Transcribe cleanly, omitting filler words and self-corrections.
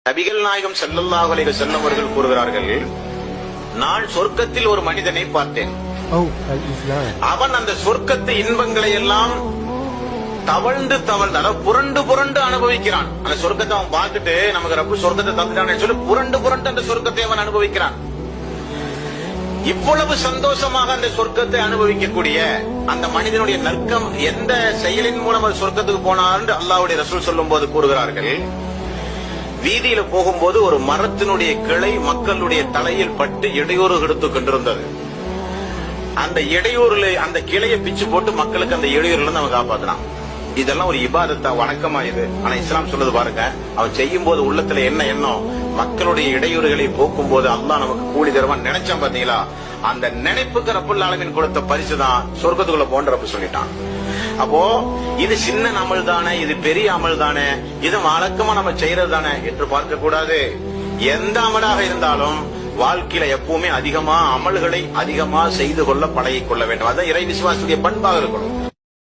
நபிகள் நாயகம் ஸல்லல்லாஹு அலைஹி வஸல்லம் அவர்கள் கூறுகிறார்கள், நான் சொர்க்கத்தில் ஒரு மனிதனை பார்த்தேன். அவன் அந்த சொர்க்கத்து இன்பங்களை எல்லாம் தவழ்ந்து அதாவது புரண்டு புரண்டு அனுபவிக்கிறான். அந்த சொர்க்கத்தை அவன் பார்த்துட்டு, நமக்கு ரப்பு சொர்க்கத்தை தந்துட்டான்னு சொல்லி புரண்டு புரண்டு அந்த சொர்க்கத்தை அவன் அனுபவிக்கிறான். இவ்வளவு சந்தோஷமாக அந்த சொர்க்கத்தை அனுபவிக்கக்கூடிய அந்த மனிதனுடைய நற்கம் எந்த செயலின் மூலம் அது சொர்க்கத்துக்கு போனார் என்று அல்லாஹ்வுடைய ரசூல் சொல்லும் போது கூறுகிறார்கள், வீதியில போகும்போது ஒரு மரத்தினுடைய கிளை மக்களுடைய தலையில் பட்டு இடையூறு எடுத்துக் கொண்டிருந்தது. அந்த இடையூறுல அந்த கிளையை பிச்சு போட்டு மக்களுக்கு அந்த இடையூறுல இருந்து அவன் காப்பாத்தினான். இதெல்லாம் ஒரு இபாதத்தா, வணக்கமா இது? ஆனா இஸ்லாம் சொல்லுது பாருங்க, அவன் செய்யும் போது உள்ளத்துல என்ன எண்ணம்? மக்களுடைய இடையூறுகளை போக்கும் போது அல்லாஹ் நமக்கு கூலி தருவான் நினைச்சான். பாத்தீங்களா? அந்த நினைப்புக்கு ரப்புல் ஆலமீன் கொடுத்த பரிசுதான் சொர்க்கத்துக்குள்ள போன்ற ரப்பு சொல்லிட்டான். அப்போ இது சின்ன அமல் தானே, இது பெரிய அமல் தானே, இது வழக்கமா நம்ம செய்யறது தானே என்று பார்க்க கூடாது. எந்த அமலாக இருந்தாலும் வாழ்க்கையில எப்பவுமே அதிகமா அமல்களை அதிகமா செய்து கொள்ள பழகிக் கொள்ள வேண்டும். அதான் இறை விசுவாசத்துடைய பண்பாக இருக்கணும்.